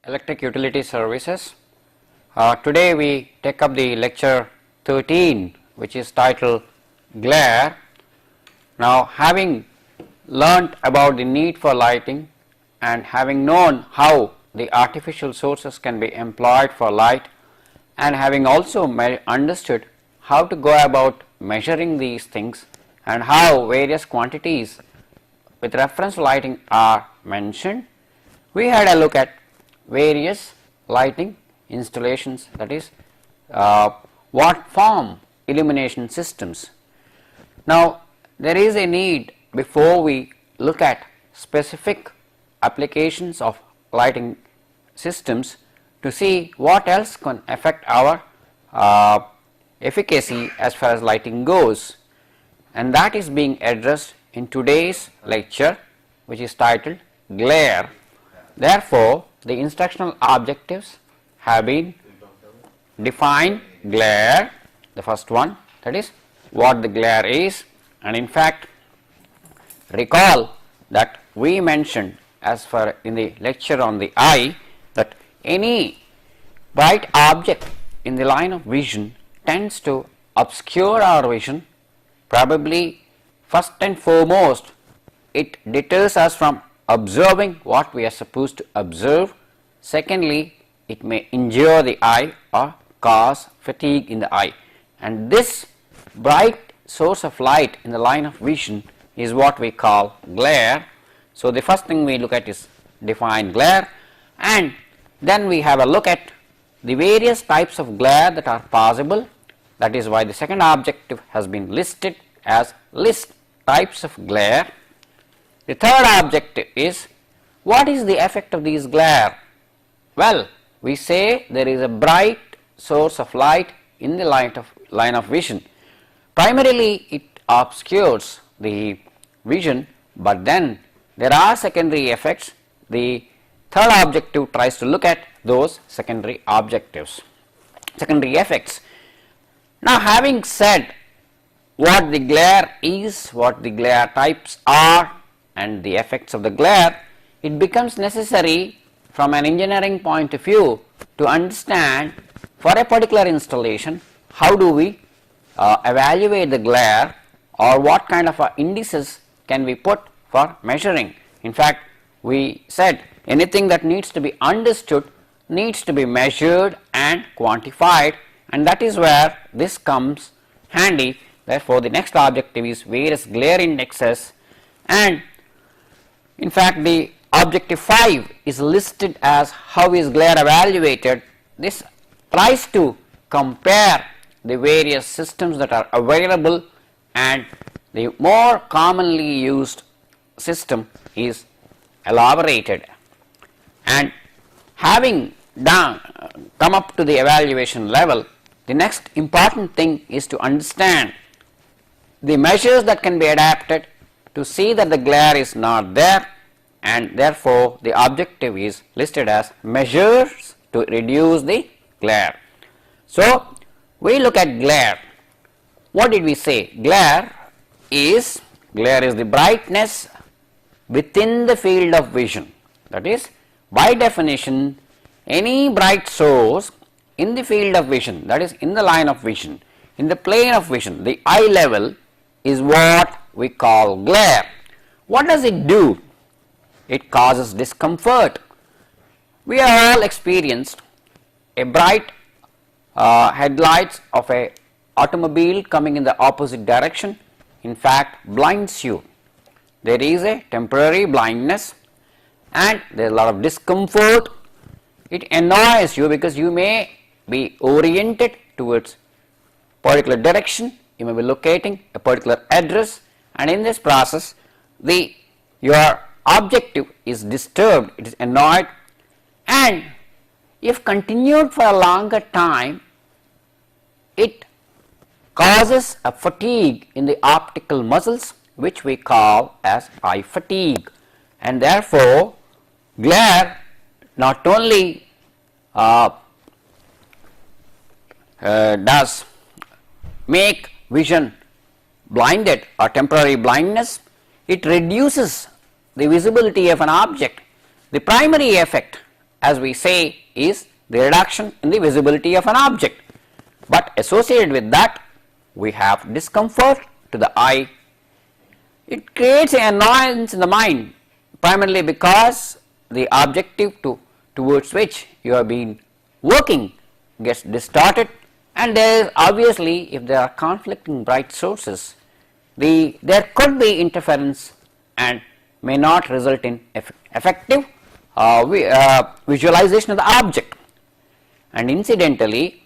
Electric Utility Services. Today we take up the lecture 13, which is titled Glare. Now, having learnt about the need for lighting and having known how the artificial sources can be employed for light, and having also understood how to go about measuring these things and how various quantities with reference to lighting are mentioned, we had a look at various lighting installations, that is what form illumination systems. Now, there is a need, before we look at specific applications of lighting systems, to see what else can affect our efficacy as far as lighting goes, and that is being addressed in today's lecture, which is titled Glare. Therefore, the instructional objectives have been: define glare, the first one, that is what the glare is, and in fact recall that we mentioned as far in the lecture on the eye that any bright object in the line of vision tends to obscure our vision. Probably first and foremost, it deters us from observing what we are supposed to observe. Secondly, it may injure the eye or cause fatigue in the eye, and this bright source of light in the line of vision is what we call glare. So, the first thing we look at is define glare, and then we have a look at the various types of glare that are possible. That is why the second objective has been listed as list types of glare. The third objective is what is the effect of these glare? Well, we say there is a bright source of light in the line of vision. Primarily it obscures the vision, but then there are secondary effects. The third objective tries to look at those secondary effects. Now, having said what the glare is, what the glare types are, and the effects of the glare, it becomes necessary from an engineering point of view to understand, for a particular installation, how do we evaluate the glare, or what kind of indices can we put for measuring. In fact, we said anything that needs to be understood needs to be measured and quantified, and that is where this comes handy. Therefore, the next objective is various glare indexes, and in fact the objective 5 is listed as how is glare evaluated. This tries to compare the various systems that are available, and the more commonly used system is elaborated. And having come up to the evaluation level, the next important thing is to understand the measures that can be adapted to see that the glare is not there, and therefore the objective is listed as measures to reduce the glare. So, we look at glare. What did we say? Glare is the brightness within the field of vision. That is, by definition, any bright source in the field of vision, that is in the line of vision, in the plane of vision, the eye level, is what we call glare. What does it do? It causes discomfort. We have all experienced a bright headlights of a automobile coming in the opposite direction, in fact blinds you. there is a temporary blindness and there is a lot of discomfort. It annoys you because you may be oriented towards particular direction, you may be locating a particular address, and in this process your objective is disturbed, it is annoyed, and if continued for a longer time, it causes a fatigue in the optical muscles, which we call as eye fatigue, and therefore glare not only does make vision blinded or temporary blindness, it reduces the visibility of an object. The primary effect, as we say, is the reduction in the visibility of an object, but associated with that we have discomfort to the eye. It creates an annoyance in the mind, primarily because the objective towards which you have been working gets distorted, and there is obviously, if there are conflicting bright sources, there could be interference and may not result in effective visualization of the object. And incidentally,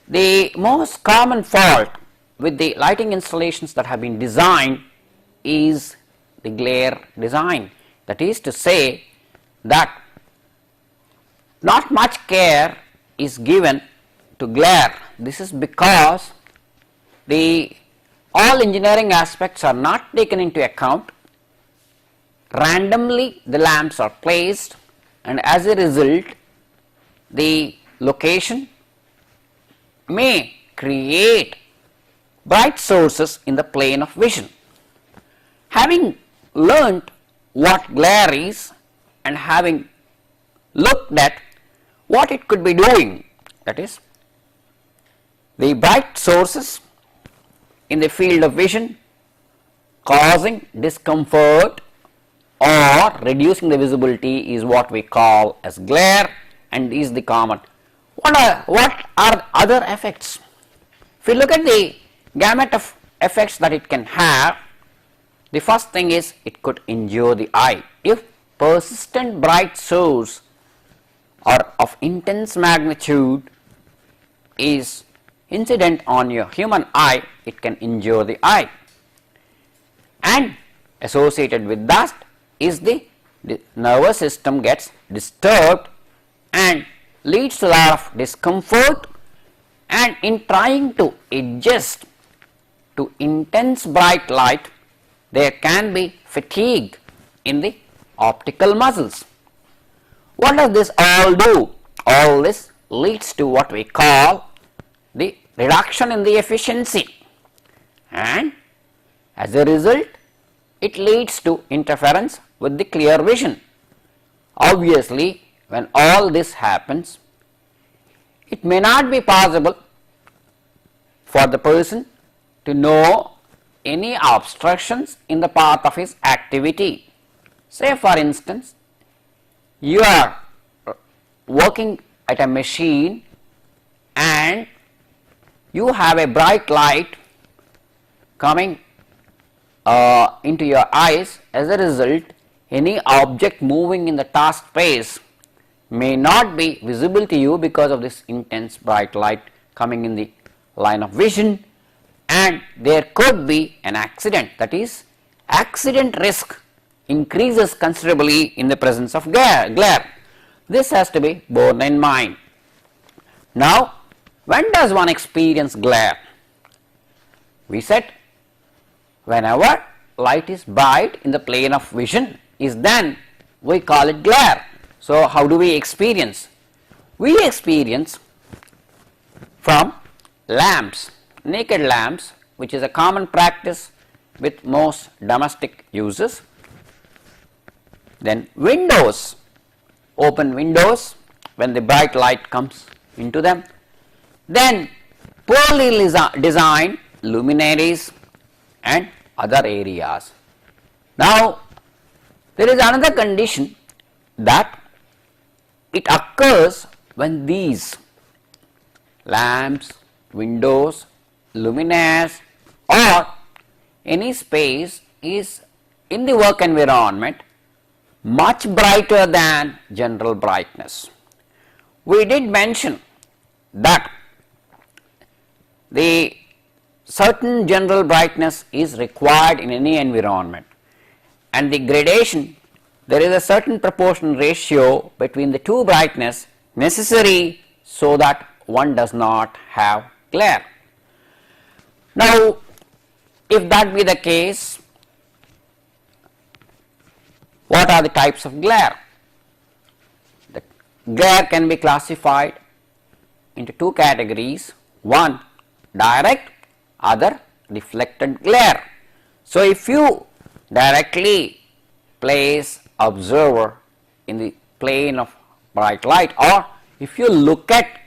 the most common fault with the lighting installations that have been designed is the glare design. That is to say that not much care is given to glare. This is because all engineering aspects are not taken into account. Randomly the lamps are placed, and as a result the location may create bright sources in the plane of vision. Having learnt what glare is and having looked at what it could be doing, that is, the bright sources in the field of vision causing discomfort or reducing the visibility is what we call as glare, and is the common. What are other effects? If you look at the gamut of effects that it can have, the first thing is it could injure the eye. If persistent bright source or of intense magnitude is incident on your human eye, it can injure the eye, and associated with that is the nervous system gets disturbed and leads to a lot of discomfort, and in trying to adjust to intense bright light there can be fatigue in the optical muscles. What does this all do? All this leads to what we call the reduction in the efficiency, and as a result it leads to interference with the clear vision. Obviously, when all this happens, it may not be possible for the person to know any obstructions in the path of his activity. Say for instance, you are working at a machine and you have a bright light coming into your eyes. As a result, any object moving in the task space may not be visible to you because of this intense bright light coming in the line of vision, and there could be an accident. That is, accident risk increases considerably in the presence of glare. This has to be borne in mind. Now, when does one experience glare? We said whenever light is bright in the plane of vision is then we call it glare. So, how do we experience? We experience from lamps, naked lamps, which is a common practice with most domestic uses. Then windows, open windows when the bright light comes into them. Then poorly designed luminaries and other areas. Now, there is another condition that it occurs when these lamps, windows, luminaires or any space is in the work environment much brighter than general brightness. We did mention that the certain general brightness is required in any environment, and the gradation, there is a certain proportional ratio between the two brightness necessary so that one does not have glare. Now, if that be the case, what are the types of glare? The glare can be classified into two categories, one direct, other reflected glare. So, if you directly place observer in the plane of bright light, or if you look at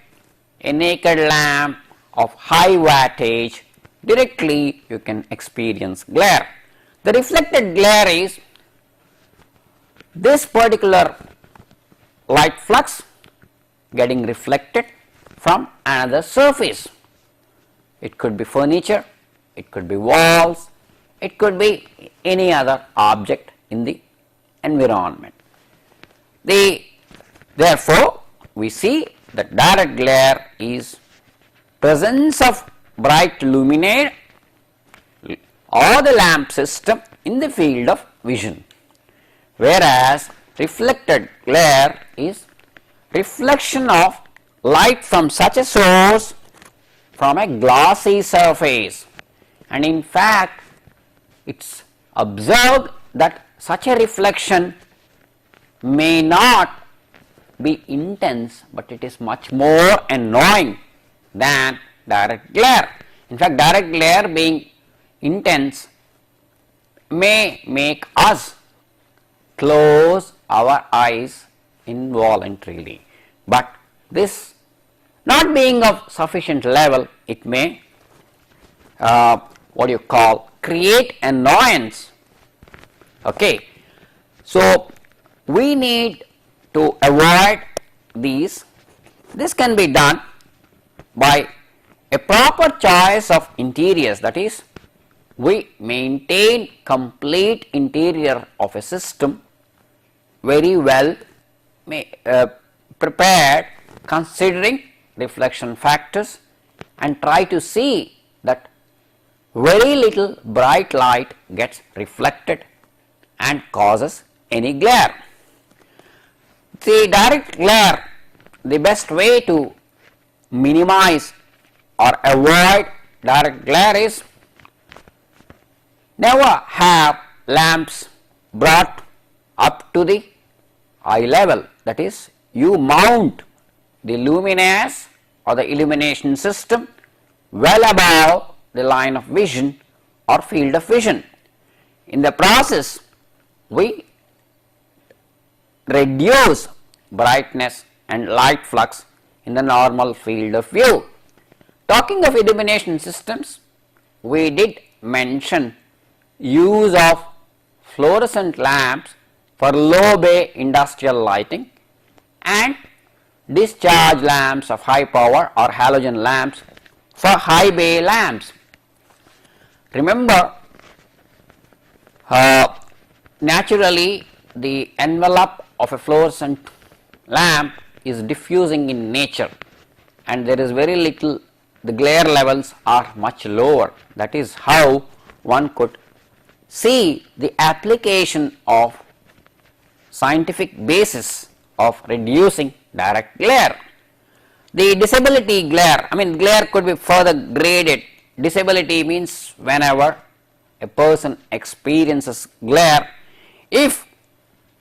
a naked lamp of high wattage, directly you can experience glare. The reflected glare is this particular light flux getting reflected from another surface. It could be furniture, it could be walls, it could be any other object in the environment. Therefore, we see that direct glare is presence of bright luminaire or the lamp system in the field of vision, whereas reflected glare is reflection of light from such a source from a glossy surface, and in fact it is observed that such a reflection may not be intense, but it is much more annoying than direct glare. In fact, direct glare being intense may make us close our eyes involuntarily, but this not being of sufficient level, it may what you call create annoyance. Okay. So, we need to avoid these. This can be done by a proper choice of interiors, that is, we maintain complete interior of a system very well prepared considering reflection factors, and try to see that very little bright light gets reflected and causes any glare. The direct glare, the best way to minimize or avoid direct glare is never have lamps brought up to the eye level, that is, you mount the luminaires or the illumination system well above the line of vision or field of vision. In the process, we reduce brightness and light flux in the normal field of view. Talking of illumination systems, we did mention use of fluorescent lamps for low bay industrial lighting and discharge lamps of high power or halogen lamps for high bay lamps. Remember, naturally the envelope of a fluorescent lamp is diffusing in nature, and there is very little, the glare levels are much lower. That is how one could see the application of scientific basis of reducing direct glare. The disability glare, glare could be further graded. Disability means whenever a person experiences glare, if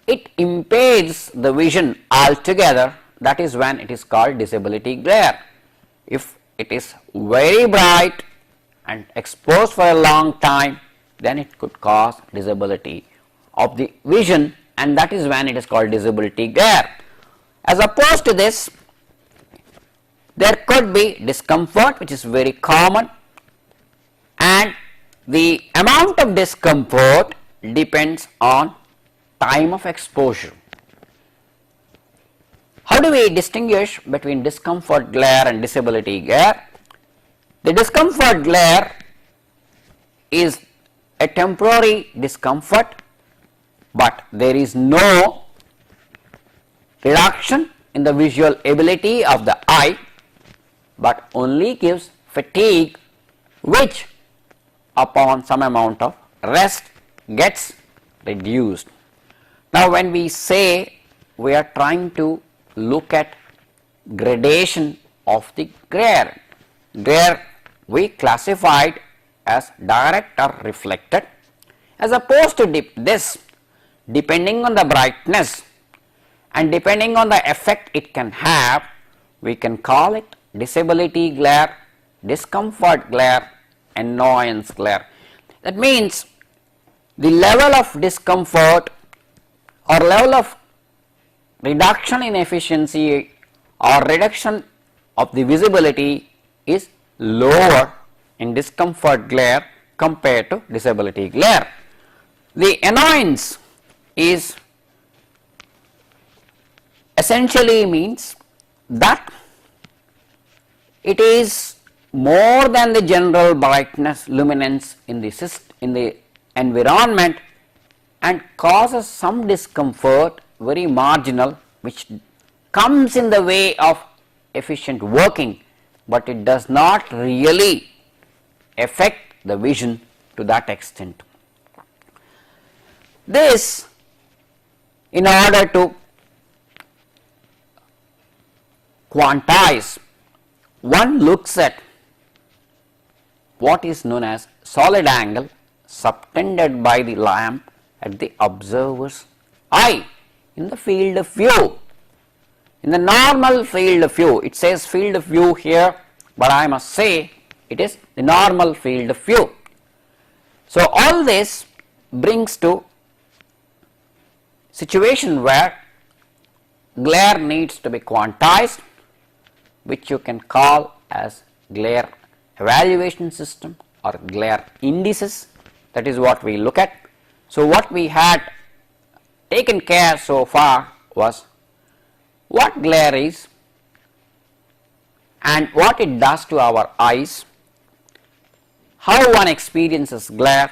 it impedes the vision altogether, that is when it is called disability glare. If it is very bright and exposed for a long time, then it could cause disability of the vision, and that is when it is called disability glare. As opposed to this, there could be discomfort, which is very common, and the amount of discomfort depends on time of exposure. How do we distinguish between discomfort glare and disability glare? The discomfort glare is a temporary discomfort, but there is no reduction in the visual ability of the eye, but only gives fatigue, which upon some amount of rest gets reduced. Now, when we say we are trying to look at gradation of the glare, we classified as direct or reflected, as opposed to this, depending on the brightness and depending on the effect it can have, we can call it disability glare, discomfort glare, annoyance glare. That means the level of discomfort or level of reduction in efficiency or reduction of the visibility is lower in discomfort glare compared to disability glare. The annoyance is essentially means that it is more than the general brightness luminance in the environment and causes some discomfort, very marginal, which comes in the way of efficient working, but it does not really affect the vision to that extent. This, in order to quantize, one looks at what is known as solid angle subtended by the lamp at the observer's eye in the field of view. In the normal field of view, it says field of view here, but I must say it is the normal field of view. So, all this brings to situation where glare needs to be quantized, which you can call as glare evaluation system or glare indices. That is what we look at. So, what we had taken care so far was what glare is and what it does to our eyes, how one experiences glare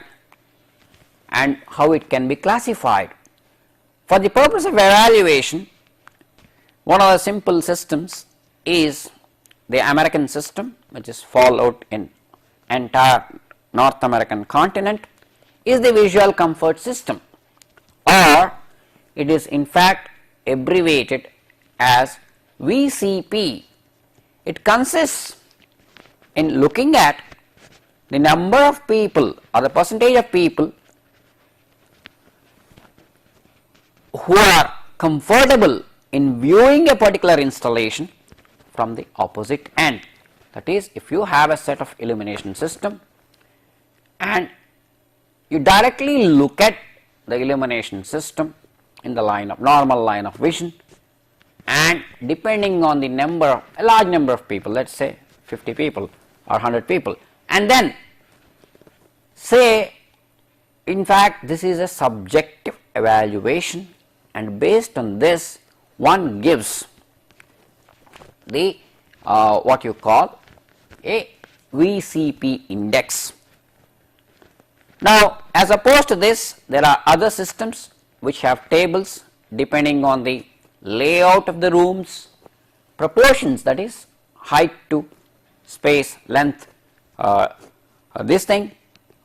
and how it can be classified. For the purpose of evaluation, one of the simple systems is the American system, which is followed in entire North American continent, is the visual comfort system, or it is in fact abbreviated as VCP. It consists in looking at the number of people or the percentage of people who are comfortable in viewing a particular installation from the opposite end. That is, if you have a set of illumination system and you directly look at the illumination system in the normal line of vision, and depending on the number, a large number of people, let us say 50 people or 100 people, and then say in fact this is a subjective evaluation, and based on this one gives the what you call a VCP index. Now, as opposed to this, there are other systems which have tables depending on the layout of the rooms, proportions, that is height to space length, this thing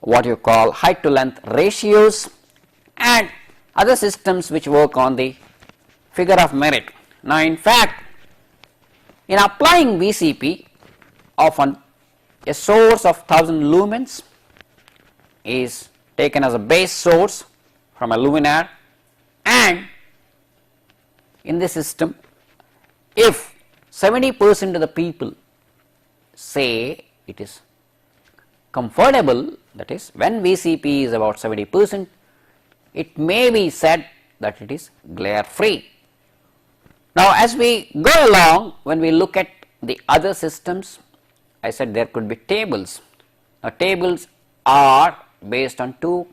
what you call height to length ratios, and other systems which work on the figure of merit. Now, in fact, in applying VCP, often a source of 1000 lumens is taken as a base source from a luminaire, and in this system, if 70% of the people say it is comfortable, that is when VCP is about 70%, it may be said that it is glare free. Now, as we go along, when we look at the other systems, I said there could be tables. Now, tables are based on two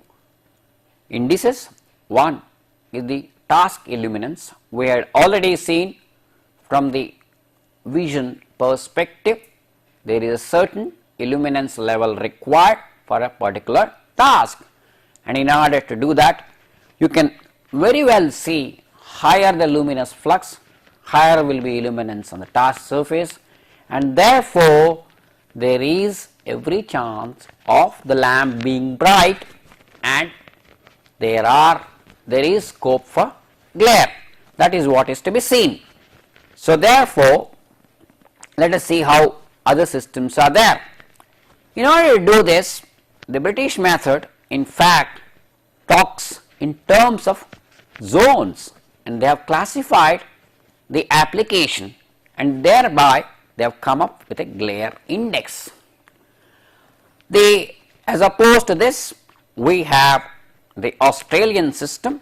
indices. One is the task illuminance. We had already seen from the vision perspective, there is a certain illuminance level required for a particular task. and in order to do that, you can very well see higher the luminous flux, higher will be illuminance on the task surface, and therefore there is every chance of the lamp being bright, and there is scope for glare. That is what is to be seen. So therefore, let us see how other systems are there. In order to do this, the British method in fact talks in terms of zones, and they have classified the application, and thereby they have come up with a glare index. As opposed to this, we have the Australian system,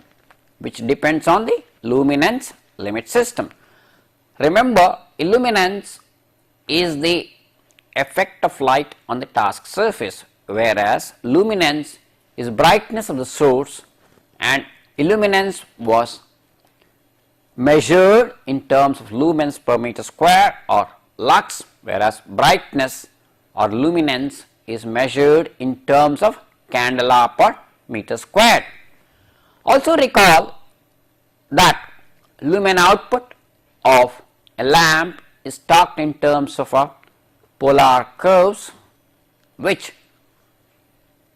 which depends on the luminance limit system. Remember, illuminance is the effect of light on the task surface, whereas luminance is brightness of the source, and illuminance was measured in terms of lumens per meter square or lux, whereas brightness or luminance is measured in terms of candela per meter squared. Also recall that lumen output of a lamp is talked in terms of a polar curves, which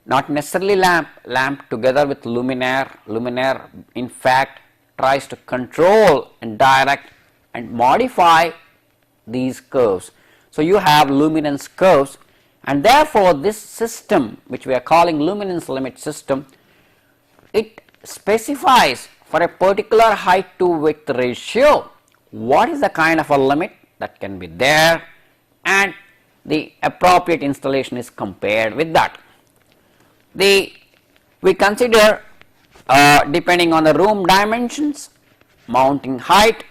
not necessarily lamp together with luminaire in fact tries to control and direct and modify these curves. So you have luminance curves, and therefore this system, which we are calling luminance limit system, it specifies for a particular height to width ratio what is the kind of a limit that can be there, and the appropriate installation is compared with that. We consider depending on the room dimensions, mounting height,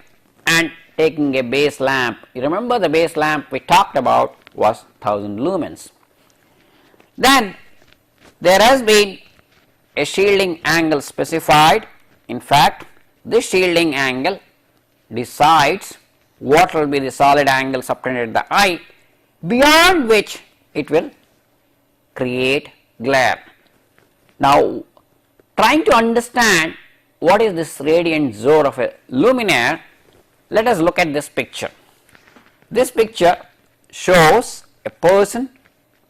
and taking a base lamp. You remember the base lamp we talked about was 1000 lumens. Then there has been a shielding angle specified. In fact, this shielding angle decides what will be the solid angle subtended at the eye, beyond which it will create glare. Now, trying to understand what is this radiant zone of a luminaire, let us look at this picture. This picture shows a person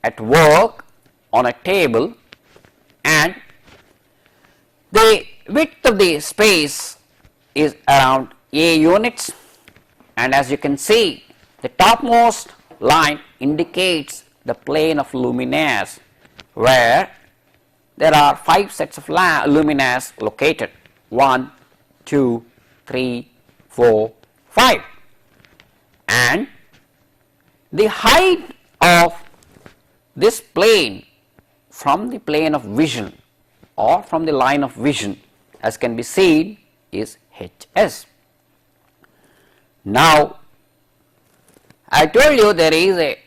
at work on a table, and the width of the space is around A units, and as you can see, the topmost line indicates the plane of luminaires, where there are 5 sets of luminaires located: 1, 2, 3, 4, 5, and the height of this plane from the plane of vision or from the line of vision, as can be seen, is Hs. Now, I told you there is a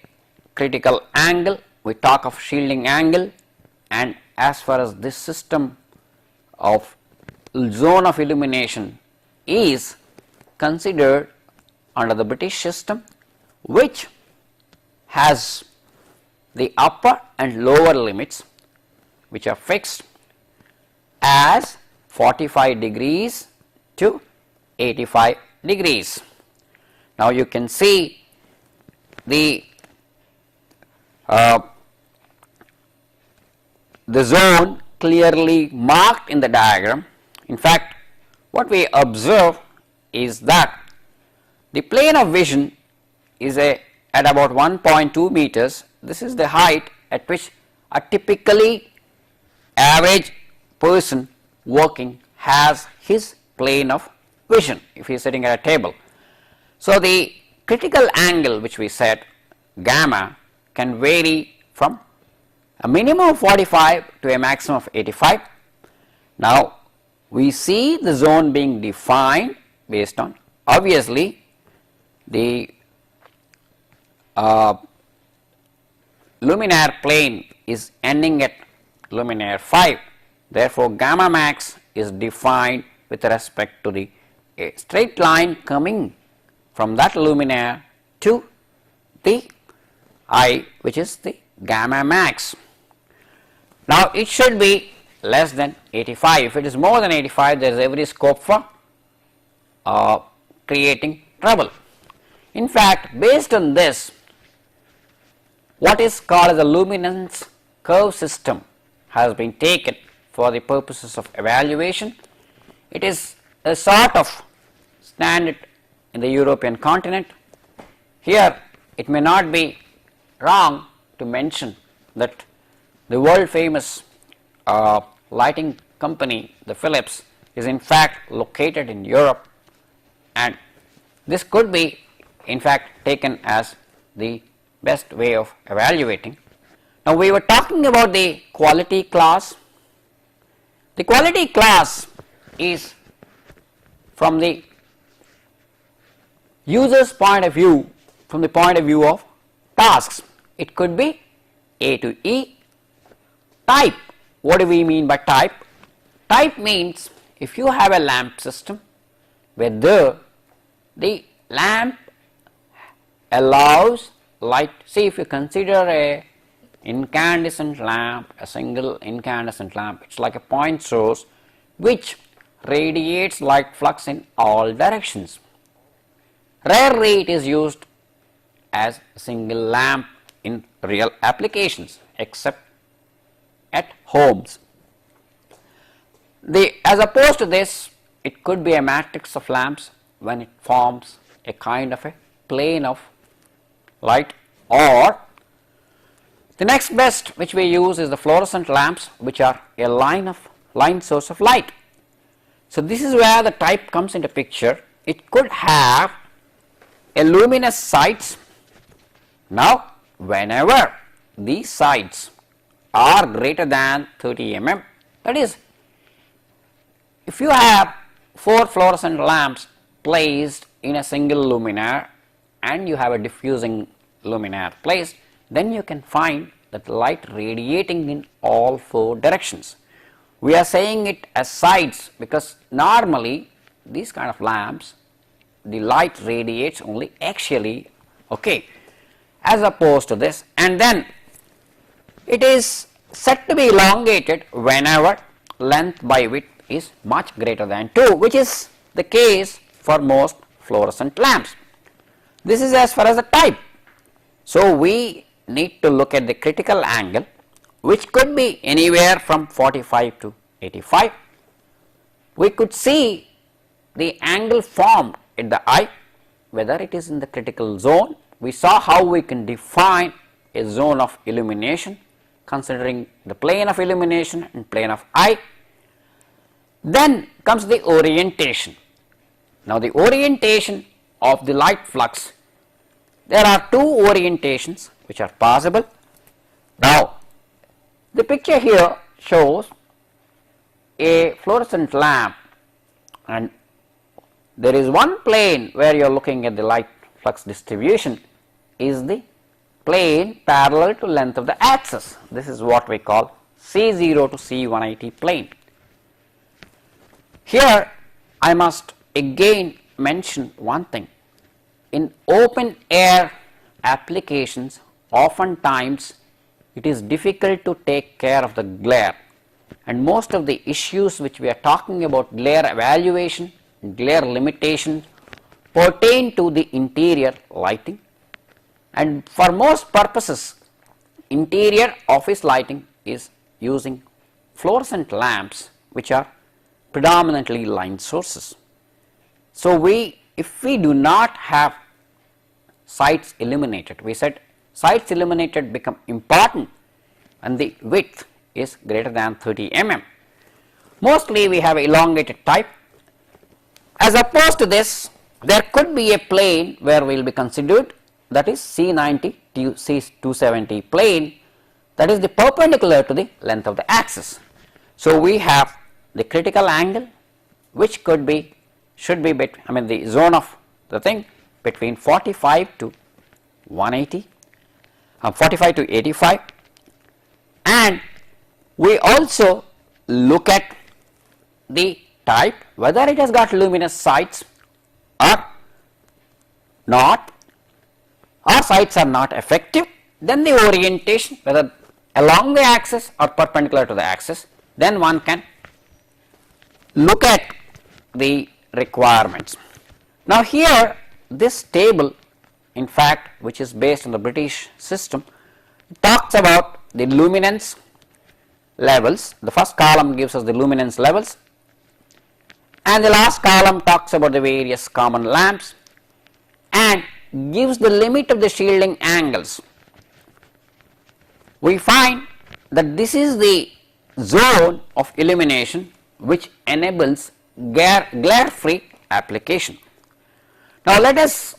critical angle, we talk of shielding angle, and as far as this system of zone of illumination is considered under the British system, which has the upper and lower limits, which are fixed as 45 degrees to 85 degrees. Now you can see the zone clearly marked in the diagram. In fact, what we observe is that the plane of vision is at about 1.2 meters. This is the height at which a typically average person working has his plane of vision if he is sitting at a table. So the critical angle, which we said gamma, can vary from a minimum of 45 to a maximum of 85. Now we see the zone being defined based on, obviously, the luminaire plane is ending at luminaire 5. Therefore, gamma max is defined with respect to the straight line coming from that luminaire to the eye, which is the gamma max. Now it should be less than 85. If it is more than 85, there is every scope for creating trouble. In fact, based on this, what is called as a luminance curve system has been taken for the purposes of evaluation. It is a sort of standard in the European continent. Here it may not be wrong to mention that the world famous lighting company, the Philips, is in fact located in Europe, and this could be in fact taken as the best way of evaluating. Now, we were talking about the quality class. The quality class is from the user's point of view, from the point of view of tasks. It could be A to E. Type, what do we mean by type? Type means if you have a lamp system whether the lamp allows light. See, if you consider a incandescent lamp, a single incandescent lamp, it is like a point source which radiates light flux in all directions. Rarely it is used as a single lamp in real applications except at homes. As opposed to this, it could be a matrix of lamps when it forms a kind of a plane of light, or the next best which we use is the fluorescent lamps, which are a line source of light. So this is where the type comes into picture. It could have a luminous sides. Now, whenever these sides are greater than 30 mm, that is, if you have 4 fluorescent lamps placed in a single luminaire and you have a diffusing luminaire placed, then you can find that light radiating in all 4 directions. We are saying it as sides because normally these kind of lamps, the light radiates only axially, okay, as opposed to this, and then it is said to be elongated whenever length by width is much greater than 2, which is the case for most fluorescent lamps. This is as far as the type. So we need to look at the critical angle, which could be anywhere from 45 to 85. We could see the angle formed at the eye, whether it is in the critical zone. We saw how we can define a zone of illumination considering the plane of illumination and plane of eye. Then comes the orientation. Now, the orientation of the light flux, there are 2 orientations which are possible. Now, the picture here shows a fluorescent lamp, and there is one plane where you are looking at the light flux distribution is the plane parallel to length of the axis. This is what we call C0 to C180 plane. Here I must again mention one thing. In open air applications, oftentimes it is difficult to take care of the glare, and most of the issues which we are talking about, glare evaluation, glare limitation, pertain to the interior lighting, and for most purposes interior office lighting is using fluorescent lamps which are predominantly line sources. So if we do not have sides illuminated, we said sides illuminated become important and the width is greater than 30 mm. Mostly we have elongated type. As opposed to this, there could be a plane where we will be considered, that is C90 to C270 plane, that is the perpendicular to the length of the axis. So we have the critical angle which should be the zone of the thing between 45 to 180, 45 to 85, and we also look at the type, whether it has got luminous sides or not, or sides are not effective. Then the orientation, whether along the axis or perpendicular to the axis, then one can look at the requirements. Now here this table, in fact, which is based on the British system, talks about the luminance levels. The first column gives us the luminance levels, and the last column talks about the various common lamps and gives the limit of the shielding angles. We find that this is the zone of illumination which enables glare-free application. Now let us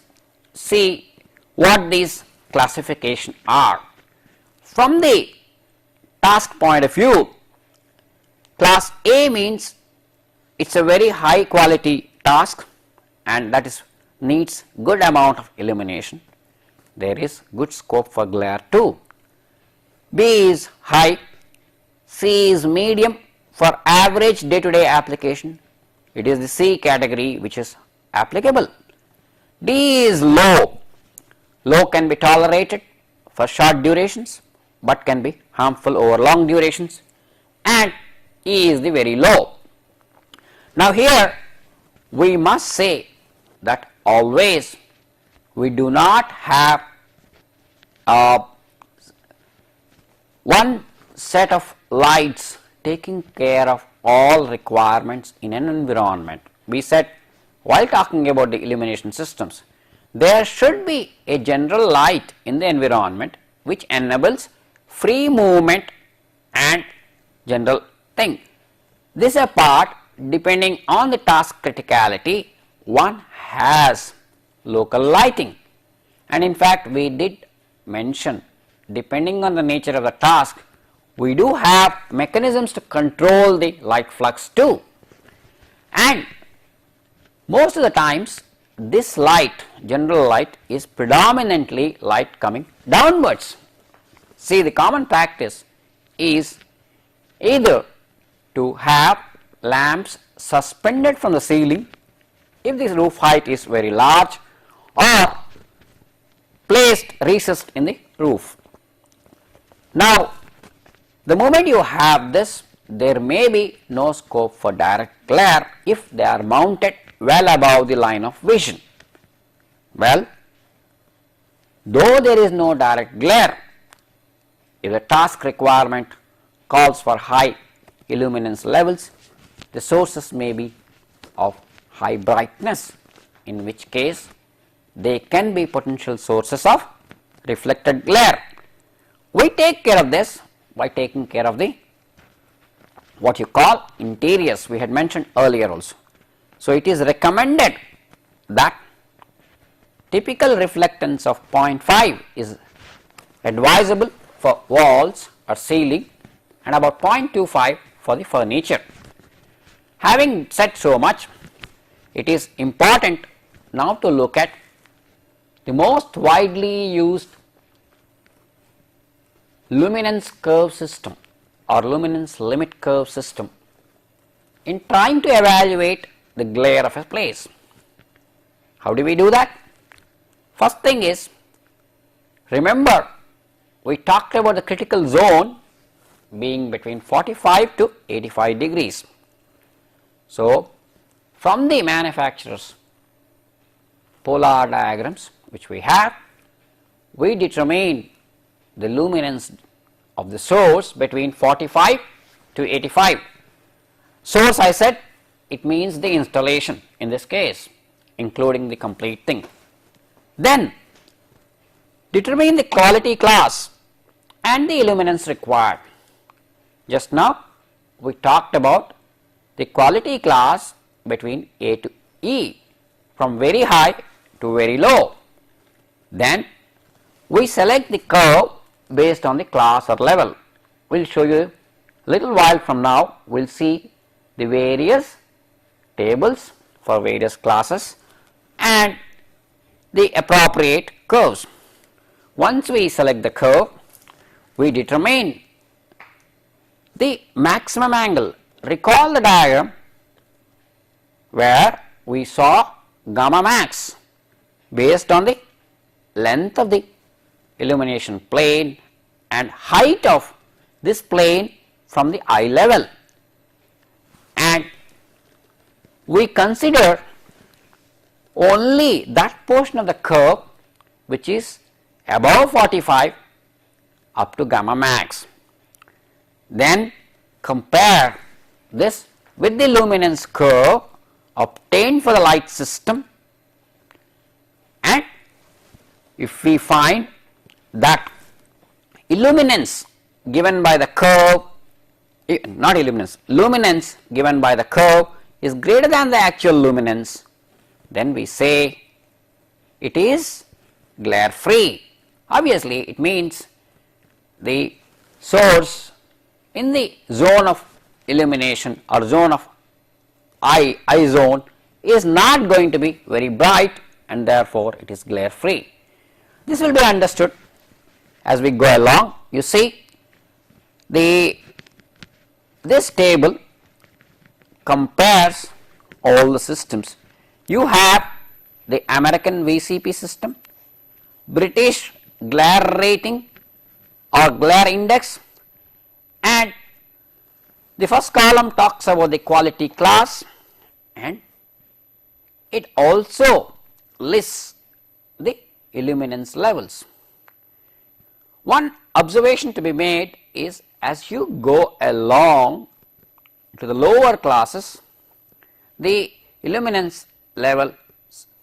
see what these classifications are. From the task point of view, class A means it is a very high quality task, and that is needs good amount of illumination. There is good scope for glare too. B is high, C is medium for average day to day application. It is the C category which is applicable. D is low. Low can be tolerated for short durations but can be harmful over long durations, and E is the very low. Now here we must say that always we do not have one set of lights taking care of all requirements in an environment. We said while talking about the illumination systems, there should be a general light in the environment which enables free movement and general thing. This apart, depending on the task criticality, one has local lighting, and in fact we did mention, depending on the nature of the task, we do have mechanisms to control the light flux too, and most of the times this light, general light, is predominantly light coming downwards. See, the common practice is either to have lamps suspended from the ceiling if the roof height is very large, or placed recessed in the roof. Now the moment you have this, there may be no scope for direct glare if they are mounted well above the line of vision. Well, though there is no direct glare, if the task requirement calls for high illuminance levels, the sources may be of high brightness, in which case they can be potential sources of reflected glare. We take care of this by taking care of the what you call interiors, we had mentioned earlier also. So it is recommended that typical reflectance of 0.5 is advisable for walls or ceiling and about 0.25 for the furniture. Having said so much, it is important now to look at the most widely used luminance curve system or luminance limit curve system in trying to evaluate the glare of a place. How do we do that? First thing is, remember we talked about the critical zone being between 45 to 85 degrees. So from the manufacturer's polar diagrams which we have, we determine the luminance of the source between 45 to 85. Source, I said, it means the installation in this case, including the complete thing. Then determine the quality class and the illuminance required. Just now we talked about the quality class between A to E, from very high to very low. Then we select the curve based on the class or level. We will show you a little while from now. We will see the various tables for various classes and the appropriate curves. Once we select the curve, we determine the maximum angle. Recall the diagram where we saw gamma max based on the length of the illumination plane and height of this plane from the eye level. we consider only that portion of the curve which is above 45 up to gamma max. Then compare this with the luminance curve obtained for the light system, and if we find that illuminance given by the curve, not illuminance, luminance given by the curve is greater than the actual luminance, then we say it is glare free. Obviously, it means the source in the zone of illumination or zone of eye zone is not going to be very bright, and therefore it is glare free. This will be understood as we go along. You see, this table compares all the systems. You have the American VCP system, British glare rating or glare index, and the first column talks about the quality class, and it also lists the illuminance levels. One observation to be made is, as you go along to the lower classes, the illuminance levels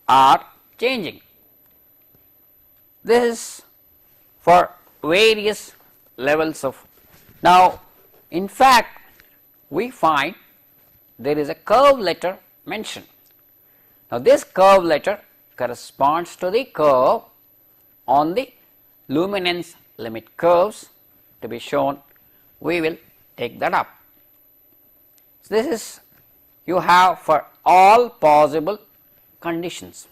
are changing. This is for various levels of. Now, in fact, we find there is a curve letter mentioned. Now, this curve letter corresponds to the curve on the luminance limit curves to be shown. We will take that up. So, this is you have for all possible conditions.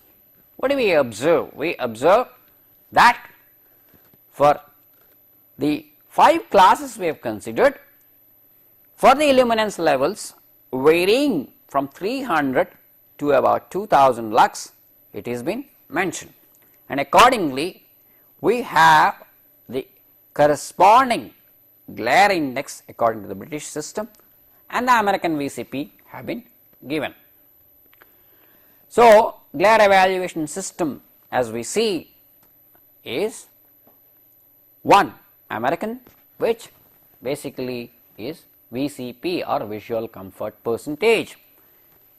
What do we observe? We observe that for the 5 classes we have considered, for the illuminance levels varying from 300 to about 2000 lux, it has been mentioned, and accordingly we have the corresponding glare index according to the British system and the American VCP have been given. So, glare evaluation system, as we see, is one American, which basically is VCP or visual comfort percentage.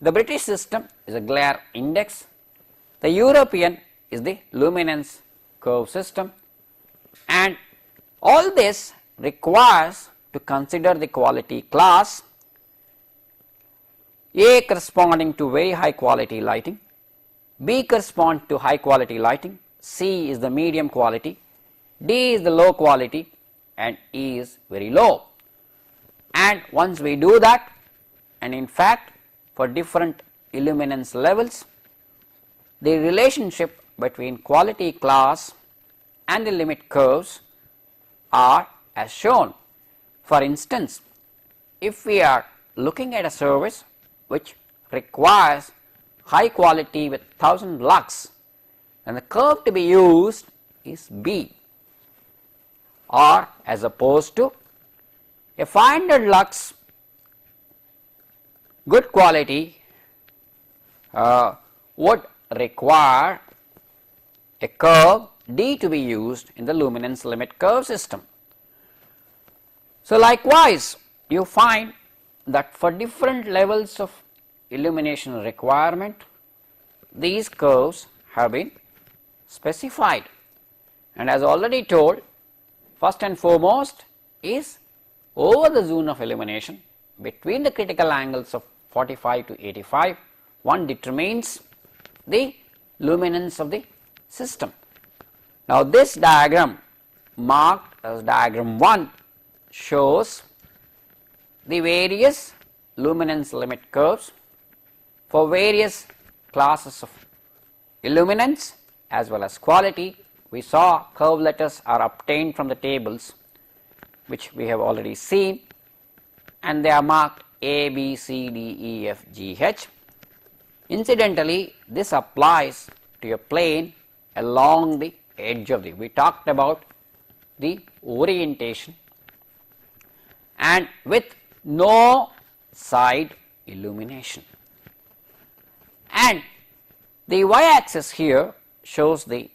The British system is a glare index. The European is the luminance curve system, and all this requires to consider the quality class, A corresponding to very high quality lighting, B corresponds to high quality lighting, C is the medium quality, D is the low quality, and E is very low. And once we do that, and in fact for different illuminance levels, the relationship between quality class and the limit curves are as shown. For instance, if we are looking at a service which requires high quality with 1000 lux, then the curve to be used is B, or as opposed to a 500 lux good quality would require a curve D to be used in the luminance limit curve system. So, likewise you find that for different levels of illumination requirement, these curves have been specified, and as already told, first and foremost is over the zone of illumination between the critical angles of 45 to 85, one determines the luminance of the system. Now, this diagram marked as diagram 1 shows the various luminance limit curves for various classes of illuminance as well as quality. We saw curve letters are obtained from the tables which we have already seen, and they are marked A, B, C, D, E, F, G, H. Incidentally, this applies to a plane along the edge of the, we talked about the orientation, and with no side illumination. and the y-axis here shows the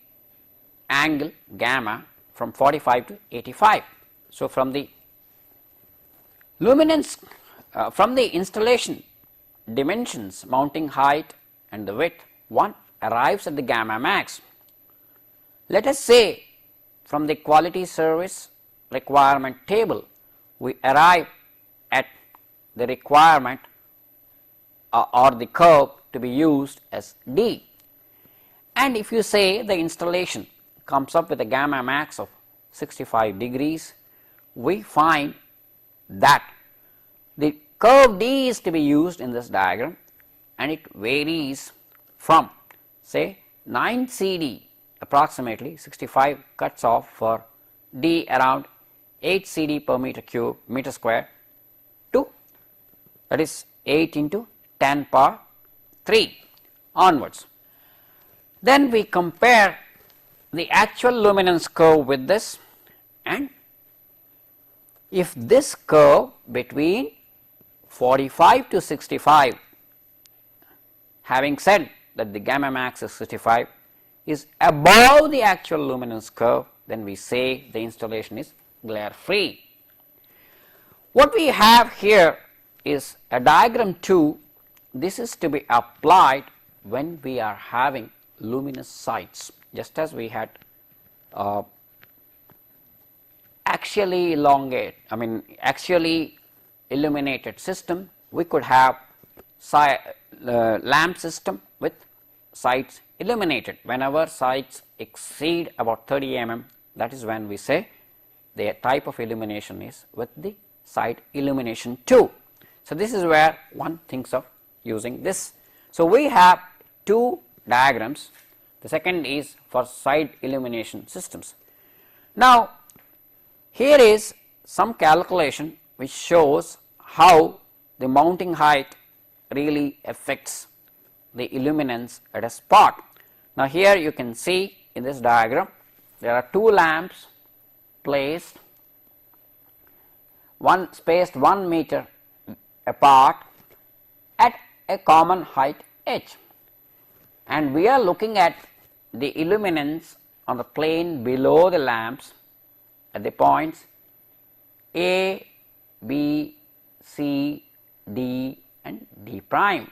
angle gamma from 45 to 85. So, from the luminance from the installation dimensions, mounting height and the width, one arrives at the gamma max. Let us say from the quality service requirement table we arrive at the requirement or the curve to be used as D, and if you say the installation comes up with a gamma max of 65 degrees, we find that the curve D is to be used in this diagram, and it varies from say 9 CD, approximately 65 cuts off for D around 8 CD per meter square to, that is 8 into 10 power 3 onwards. Then we compare the actual luminance curve with this, and if this curve between 45 to 65, having said that the gamma max is 65, is above the actual luminance curve, then we say the installation is glare free. What we have here is a diagram 2. This is to be applied when we are having luminous sites, just as we had axially illuminated system. We could have lamp system with sites illuminated. Whenever sites exceed about 30 mm, that is when we say the type of illumination is with the site illumination 2. So, this is where one thinks of using this. So, we have two diagrams. The second is for side illumination systems. Now, here is some calculation which shows how the mounting height really affects the illuminance at a spot. Now, here you can see in this diagram there are two lamps placed spaced 1 meter apart at a common height h, and we are looking at the illuminance on the plane below the lamps at the points A, B, C, D and D prime.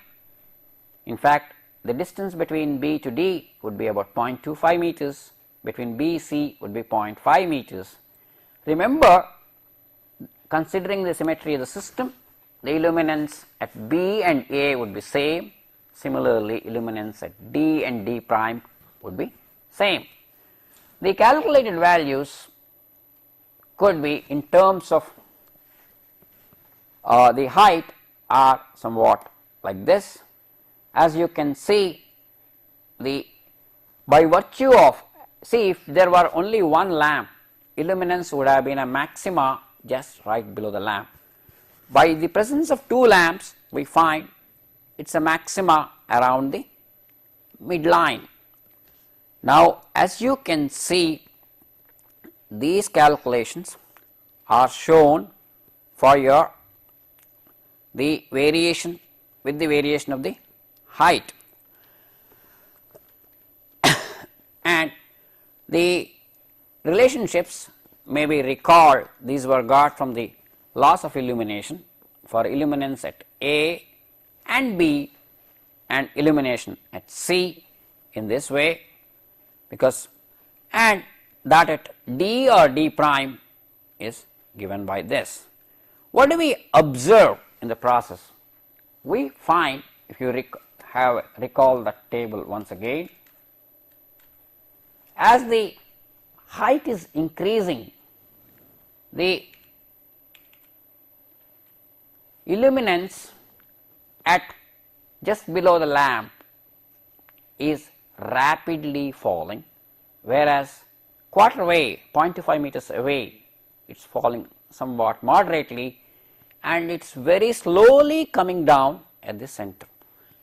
In fact, the distance between B to D would be about 0.25 meters, between B, C would be 0.5 meters. Remember, considering the symmetry of the system, the illuminance at B and A would be same. Similarly, illuminance at D and D prime would be same. The calculated values could be in terms of the height are somewhat like this. As you can see, by virtue of, see, if there were only one lamp, illuminance would have been a maxima just right below the lamp. By the presence of two lamps, we find it is a maxima around the midline. Now, as you can see, these calculations are shown for the variation with the variation of the height, and the relationships may be recalled. These were got from the laws of illumination for illuminance at A and B and illumination at C in this way, because and that at D or D prime is given by this. What do we observe in the process? We find, if you recall that table once again, as the height is increasing, the illuminance at just below the lamp is rapidly falling, whereas quarter way, 0.25 meters away, it is falling somewhat moderately, and it is very slowly coming down at the center.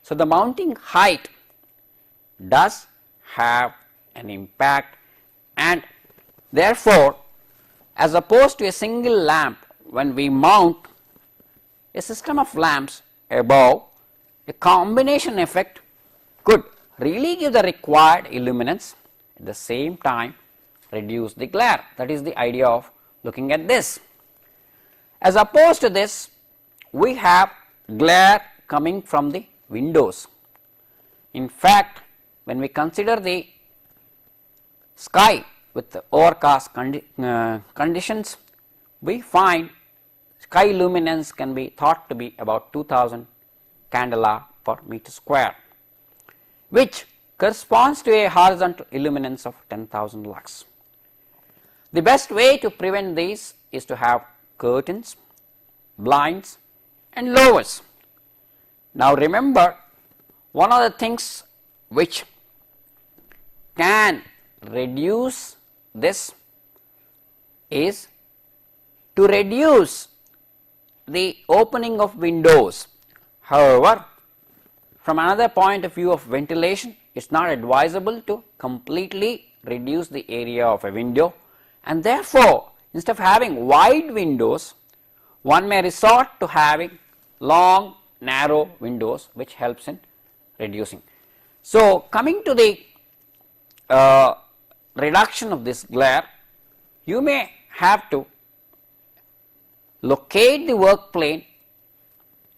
So, the mounting height does have an impact, and therefore, as opposed to a single lamp, when we mount a system of lamps above, a combination effect could really give the required illuminance, at the same time reduce the glare. That is the idea of looking at this. As opposed to this, we have glare coming from the windows. In fact, when we consider the sky with the overcast conditions, we find sky luminance can be thought to be about 2000 candela per meter square, which corresponds to a horizontal illuminance of 10,000 lux. The best way to prevent these is to have curtains, blinds and louvers. Now remember, one of the things which can reduce this is to reduce the opening of windows. However, from another point of view of ventilation, it is not advisable to completely reduce the area of a window, and therefore, instead of having wide windows, one may resort to having long narrow windows, which helps in reducing. So, coming to the reduction of this glare, you may have to locate the work plane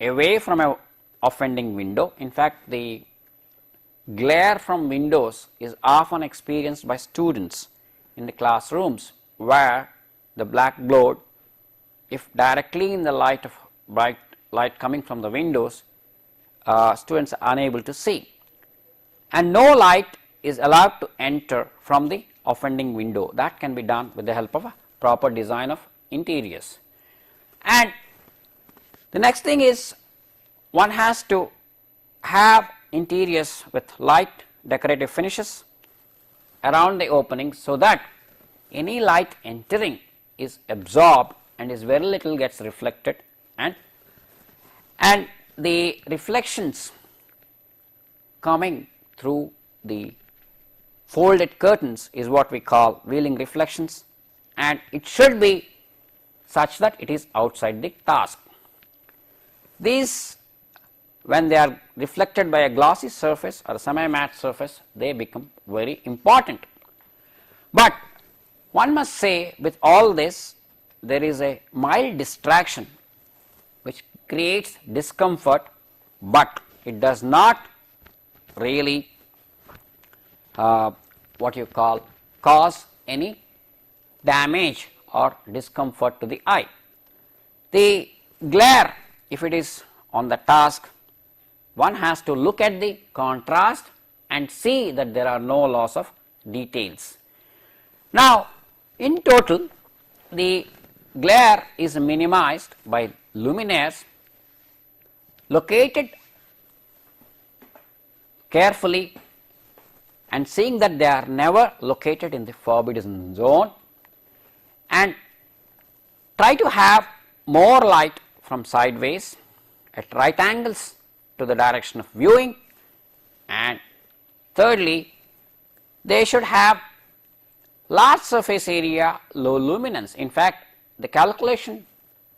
away from a offending window. In fact, the glare from windows is often experienced by students in the classrooms, where the blackboard, if directly in the light of bright light coming from the windows, students are unable to see, and no light is allowed to enter from the offending window. That can be done with the help of a proper design of interiors. And the next thing is, one has to have interiors with light decorative finishes around the opening, so that any light entering is absorbed and is very little gets reflected, and the reflections coming through the folded curtains is what we call wheeling reflections, and it should be such that it is outside the task. These, when they are reflected by a glossy surface or a semi-matte surface, they become very important. But one must say, with all this, there is a mild distraction which creates discomfort, but it does not really what you call cause any damage or discomfort to the eye. The glare, if it is on the task, one has to look at the contrast and see that there are no loss of details. Now, in total, the glare is minimized by luminaires located carefully and seeing that they are never located in the forbidden zone, and try to have more light from sideways at right angles to the direction of viewing, and thirdly, they should have large surface area, low luminance. In fact, the calculation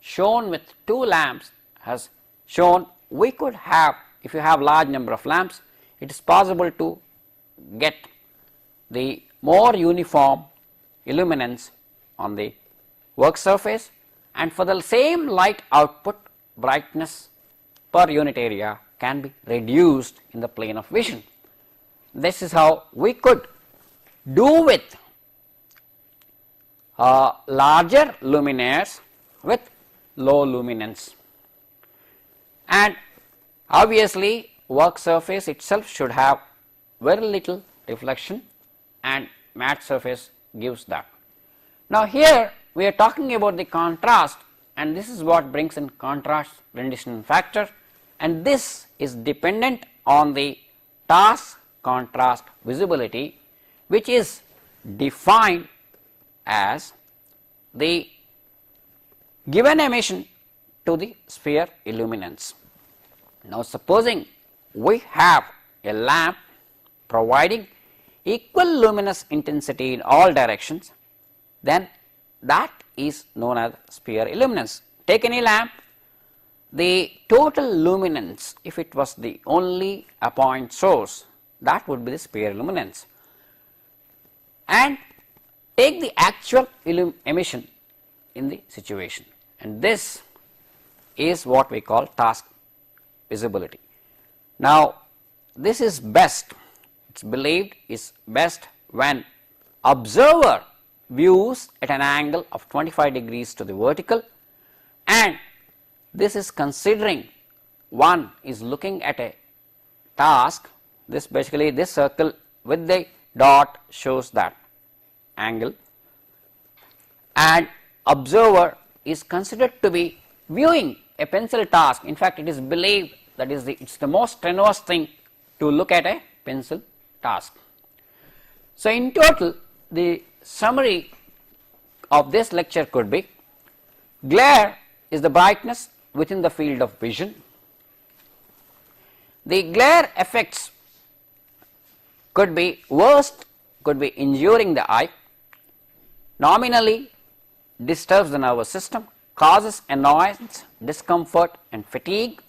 shown with 2 lamps has shown we could have, if you have large number of lamps, it is possible to get the more uniform illuminance on the work surface, and for the same light output, brightness per unit area can be reduced in the plane of vision. This is how we could do with larger luminaires with low luminance. And obviously, work surface itself should have very little reflection, and matte surface gives that. Now, here we are talking about the contrast, and this is what brings in contrast rendition factor, and this is dependent on the task contrast visibility, which is defined as the given emission to the sphere illuminance. Now, supposing we have a lamp providing equal luminous intensity in all directions, then that is known as sphere illuminance. Take any lamp, the total luminance, if it was the only a point source, that would be the sphere illuminance. And take the actual emission in the situation, and this is what we call task visibility. Now, this is best, it is believed is best when observer views at an angle of 25 degrees to the vertical, and this is considering one is looking at a task. This basically, this circle with the dot shows that angle, and observer is considered to be viewing a pencil task. In fact, it is believed that it's the most strenuous thing to look at a pencil task. So, in total, the summary of this lecture could be: glare is the brightness within the field of vision. The glare effects could be worst, could be injuring the eye, nominally disturbs the nervous system, causes annoyance, discomfort and fatigue,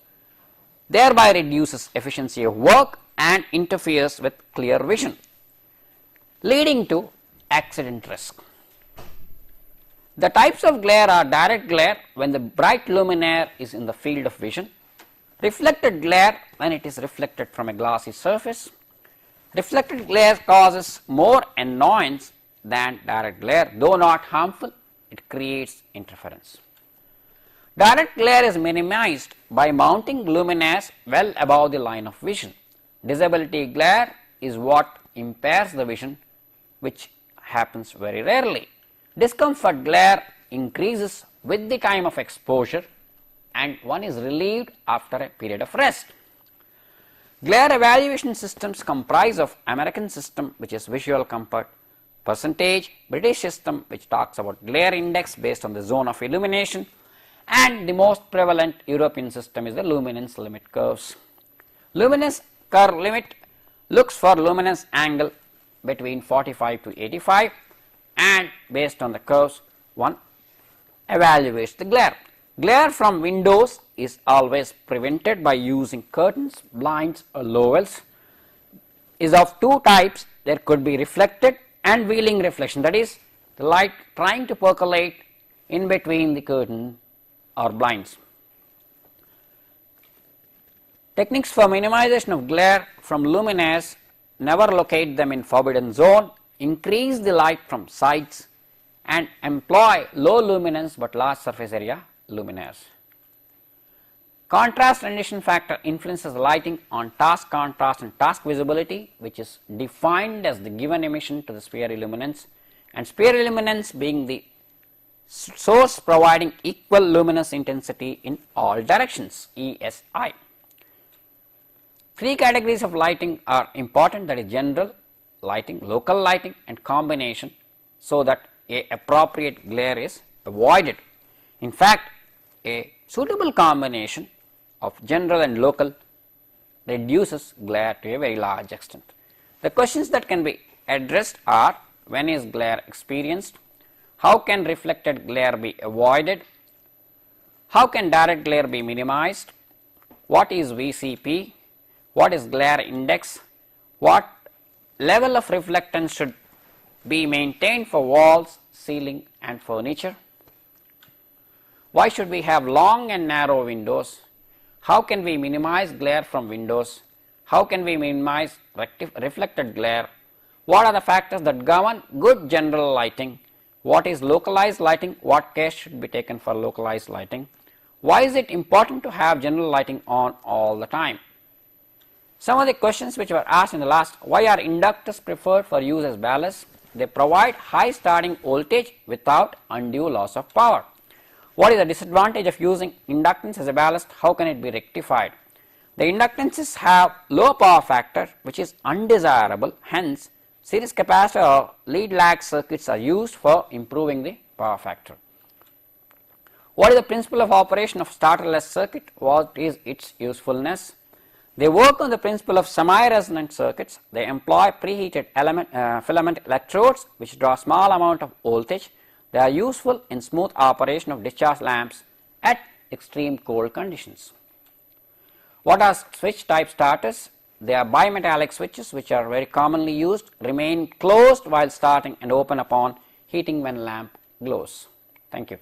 thereby reduces efficiency of work and interferes with clear vision, leading to accident risk. The types of glare are direct glare when the bright luminaire is in the field of vision, reflected glare when it is reflected from a glassy surface. Reflected glare causes more annoyance than direct glare, though not harmful, it creates interference. Direct glare is minimized by mounting luminaires well above the line of vision. Disability glare is what impairs the vision, which happens very rarely. Discomfort glare increases with the time of exposure and one is relieved after a period of rest. Glare evaluation systems comprise of American system, which is visual comfort percentage, British system which talks about glare index based on the zone of illumination, and the most prevalent European system is the luminance limit curves. Luminance curve limit looks for luminance angle between 45 to 85, and based on the curves one evaluates the glare. Glare from windows is always prevented by using curtains, blinds or lowels. Is of two types. There could be reflected and wheeling reflection, that is the light trying to percolate in between the curtain or blinds. Techniques for minimization of glare from luminaires: never locate them in forbidden zone, increase the light from sides and employ low luminance but large surface area luminaires. Contrast rendition factor influences lighting on task contrast and task visibility, which is defined as the given emission to the sphere illuminance, and sphere illuminance being the source providing equal luminous intensity in all directions, ESI. Three categories of lighting are important, that is general lighting, local lighting and combination, so that a appropriate glare is avoided. In fact, a suitable combination of general and local reduces glare to a very large extent. The questions that can be addressed are: when is glare experienced? How can reflected glare be avoided? How can direct glare be minimized? What is VCP? What is glare index? What level of reflectance should be maintained for walls, ceiling and furniture? Why should we have long and narrow windows? How can we minimize glare from windows? How can we minimize reflected glare? What are the factors that govern good general lighting? What is localized lighting? What care should be taken for localized lighting? Why is it important to have general lighting on all the time? Some of the questions which were asked in the last: why are inductors preferred for use as ballasts? They provide high starting voltage without undue loss of power. What is the disadvantage of using inductance as a ballast? How can it be rectified? The inductances have low power factor, which is undesirable. Hence, series capacitor or lead lag circuits are used for improving the power factor. What is the principle of operation of starterless circuit? What is its usefulness? They work on the principle of semi-resonant circuits. They employ preheated filament electrodes which draw small amount of voltage. They are useful in smooth operation of discharge lamps at extreme cold conditions. What are switch type starters? They are bimetallic switches which are very commonly used, remain closed while starting and open upon heating when lamp glows. Thank you.